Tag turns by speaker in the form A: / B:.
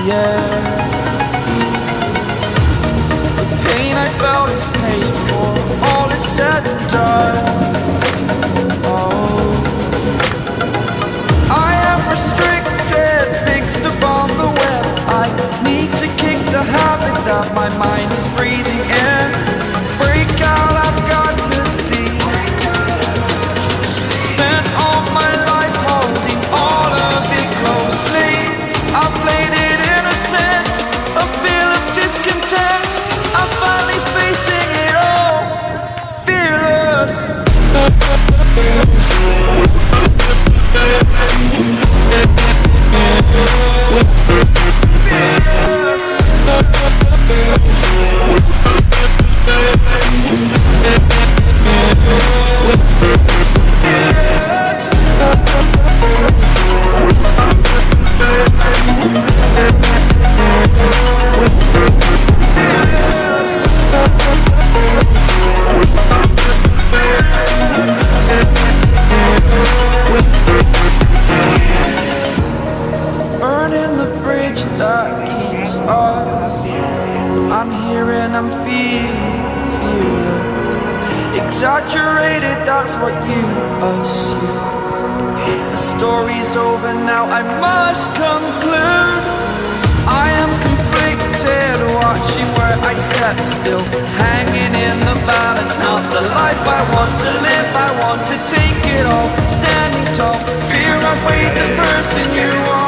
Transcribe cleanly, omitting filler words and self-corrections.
A: yeah. The pain I felt is paid for, all is said and done. Oh, I am restricted, fixed upon the web. I need to kick the habit that my mind is breathing in. Break out, I've got to see. Spent all my life holding all of it closely. I played it innocent, a feel of discontent. I'm finally facing it all, fearless. Burning the bridge that keeps us. I'm here and I'm feeling fearless. Exaggerated, that's what you assume. The story's over now, I must conclude. I am conflicted, watching where I step still, hanging in the balance. Not the life I want to live, I want to take it all. Standing tall, fear I weighed the person you are.